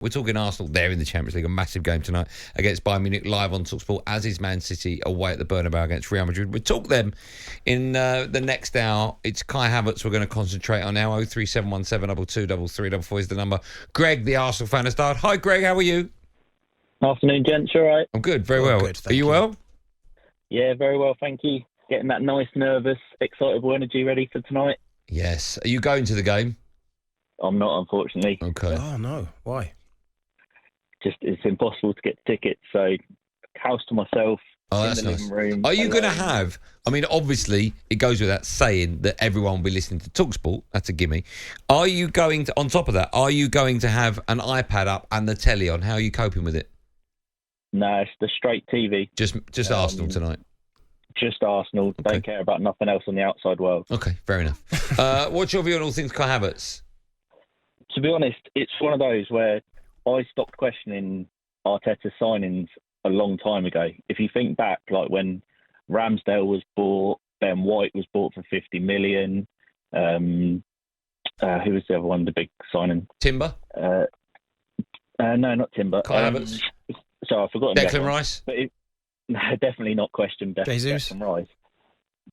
We're talking Arsenal. They're in the Champions League, a massive game tonight against Bayern Munich, live on talkSPORT, as is Man City away at the Bernabeu against Real Madrid. We'll talk them in the next hour. It's Kai Havertz we're going to concentrate on now. 03717 223344 is the number. Greg, the Arsenal fan, has dialed. Hi, Greg. How are you? Afternoon, gents. All right? I'm good. Very well. Good, are you well? Yeah, very well. Thank you. Getting that nice, nervous, excitable energy ready for tonight. Yes. Are you going to the game? I'm not, unfortunately. Okay. Oh, no. Why? Just it's impossible to get tickets, so house to myself. Oh, in that's the nice. living room. Are you going to alone. have... I mean, obviously, it goes without saying that everyone will be listening to talkSPORT. That's a gimme. Are you going to... On top of that, are you going to have an iPad up and the telly on? How are you coping with it? No, it's the straight TV. Just Arsenal tonight? Just Arsenal. Okay. Don't care about nothing else on the outside world. Okay, fair enough. What's your view on all things Kai Havertz? To be honest, it's one of those where I stopped questioning Arteta's signings a long time ago. If you think back, like when Ramsdale was bought, Ben White was bought for 50 million. Who was the other one, the big signing? Timber? No, not Timber. Kai Havertz? Sorry, I've forgotten. Declan Rice? But no, definitely not question Jesus? Declan Rice.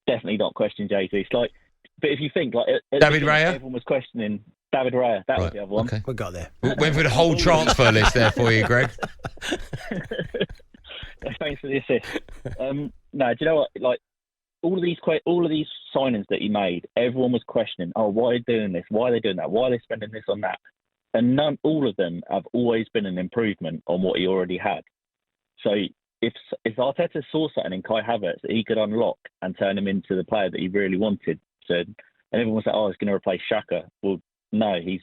Definitely not question Jesus. Like, but if you think, like, at David the beginning, Raya? everyone was questioning David Raya. That was the other one. Okay. We got there. Went through the whole transfer list there for you, Greg. Thanks for the assist. No, do you know what? Like all of these signings that he made, everyone was questioning. Oh, why are they doing this? Why are they doing that? Why are they spending this on that? And all of them have always been an improvement on what he already had. So if Arteta saw something in Kai Havertz that he could unlock and turn him into the player that he really wanted, and everyone was like, oh, he's going to replace Xhaka. Well, no, he's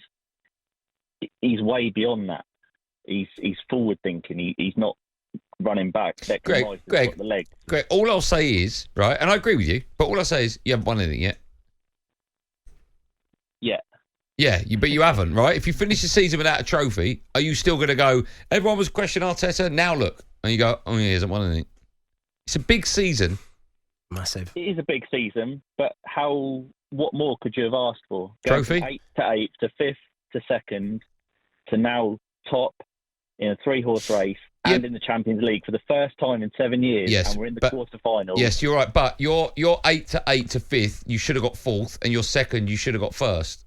way beyond that. He's forward thinking. He's not running back. Greg, got the leg. Greg, all I'll say is, right, and I agree with you, but all I'll say is you haven't won anything yet. Yeah. Yeah, but you haven't, right? If you finish the season without a trophy, are you still going to go, everyone was questioning Arteta, now look, and you go, oh, he hasn't won anything. It's a big season. Massive. It is a big season, but what more could you have asked for? Trophy? Going from 8th to 5th to 2nd to now top in a 3-horse race and in the Champions League for the first time in 7 years. Yes, and we're in the quarterfinals. Yes, you're right, but you're 8 to 5th, you should have got 4th, and you're 2nd, you should have got 1st.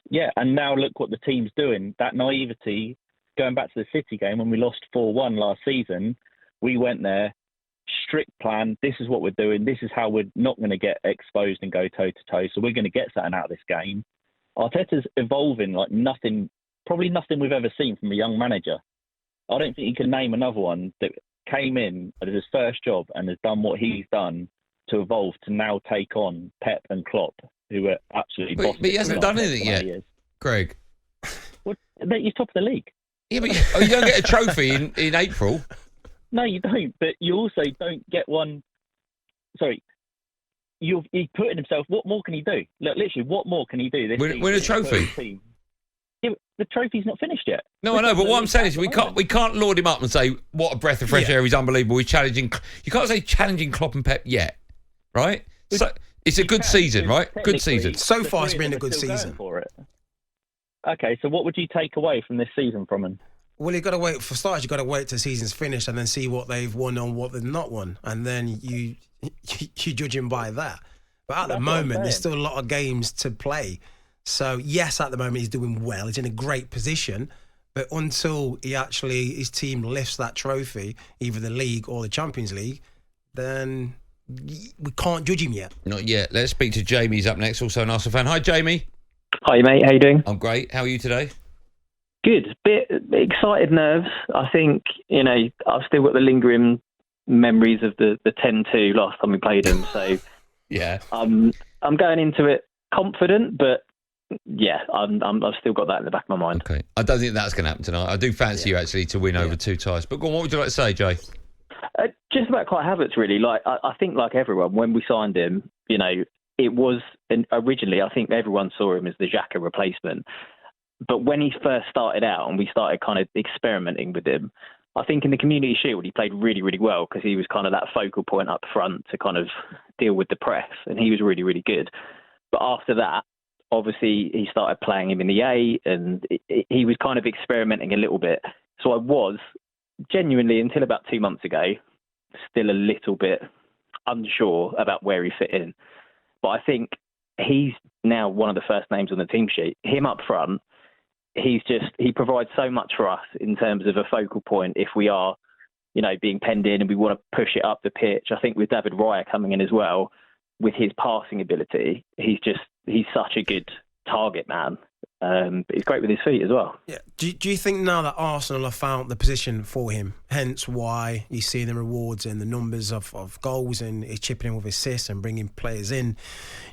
Yeah, and now look what the team's doing. That naivety, going back to the City game when we lost 4-1 last season, we went there, strict plan, this is what we're doing, this is how we're not going to get exposed and go toe-to-toe, so we're going to get something out of this game. Arteta's evolving like probably nothing we've ever seen from a young manager. I don't think you can name another one that came in as his first job and has done what he's done to evolve to now take on Pep and Klopp, who are absolutely bosses. But he hasn't done anything yet, Greg. Well, he's top of the league. Yeah, but you don't get a trophy in April. No, you don't. But you also don't get one. Sorry. He's putting himself. What more can he do? Look, literally, what more can he do? Win a trophy. Yeah, the trophy's not finished yet. No, I know, but what I'm saying is we can't laud him up and say what a breath of fresh air. He's unbelievable. He's challenging. You can't say challenging Klopp and Pep yet, right? So it's a good season, right? Good season. So far, it's been a good season. For it. Okay, so what would you take away from this season from him? Well, you've got to wait for starters. You've got to wait till the season's finished and then see what they've won and what they've not won, and then you judge him by that. But at the moment, there's still a lot of games to play. So yes, at the moment he's doing well. He's in a great position, but until his team lifts that trophy, either the league or the Champions League, then we can't judge him yet. Not yet. Let's speak to Jamie. He's up next, also an Arsenal fan. Hi, Jamie. Hi, mate. How you doing? I'm great. How are you today? Good. Bit excited nerves. I think, I've still got the lingering memories of the 10-2 last time we played them. So yeah, I'm going into it confident, but yeah, I've still got that in the back of my mind. Okay. I don't think that's going to happen tonight. I do fancy you actually to win over 2 ties. But go on, what would you like to say, Jay? Just about Kai Havertz, really. Like I think, like everyone, when we signed him, it was originally. I think everyone saw him as the Xhaka replacement. But when he first started out and we started kind of experimenting with him, I think in the Community Shield he played really, really well because he was kind of that focal point up front to kind of deal with the press, and he was really, really good. But after that, obviously he started playing him in the A, and he was kind of experimenting a little bit. So I was genuinely, until about 2 months ago, still a little bit unsure about where he fit in. But I think he's now one of the first names on the team sheet. Him up front, he provides so much for us in terms of a focal point if we are, being penned in and we want to push it up the pitch. I think with David Raya coming in as well, with his passing ability, he's such a good target man. But he's great with his feet as well. Yeah. Do you think now that Arsenal have found the position for him, hence why you see the rewards and the numbers of goals, and he's chipping in with assists and bringing players in, do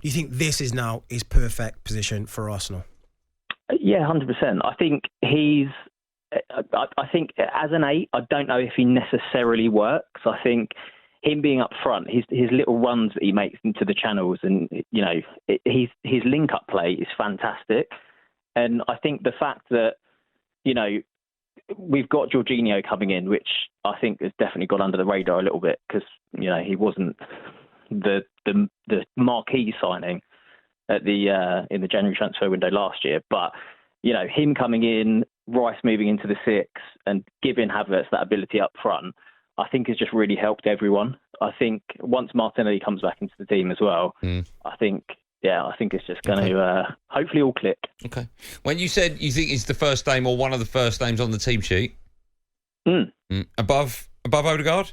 you think this is now his perfect position for Arsenal? Yeah, 100%. I think I think as an 8, I don't know if he necessarily works. I think him being up front, his little runs that he makes into the channels, and his link-up play is fantastic. And I think the fact that we've got Jorginho coming in, which I think has definitely got under the radar a little bit because he wasn't the marquee signing at in the January transfer window last year, but him coming in, Rice moving into the 6, and giving Havertz that ability up front, I think has just really helped everyone. I think once Martinelli comes back into the team as well, I think it's just going to hopefully all click. Okay. When you said you think he's the first name or one of the first names on the team sheet, above Odegaard?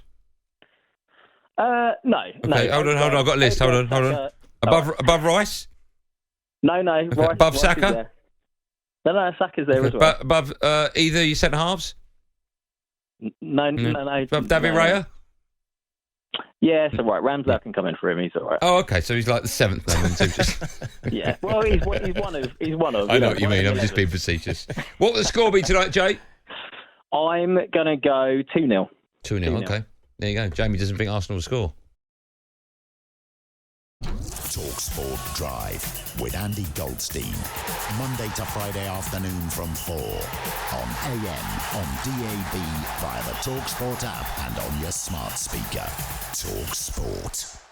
No. Okay, hold on. I've got a list. Hold on. Above Rice? No. Okay. Rice, Above Rice Saka? No, Saka's there as well. Above either your centre halves? No. Above David Raya? Yeah, it's all right. Ramsdale can come in for him. He's all right. Oh, okay. So he's like the 7th name on the team. Yeah. Well, he's one of. I know what you mean. I'm just being facetious. What will the score be tonight, Jay? I'm gonna go 2-0. 2-0. Okay. There you go. Jamie doesn't think Arsenal will score. talkSPORT Drive with Andy Goldstein. Monday to Friday afternoon from 4 on AM, on DAB, via the talkSPORT app and on your smart speaker. talkSPORT.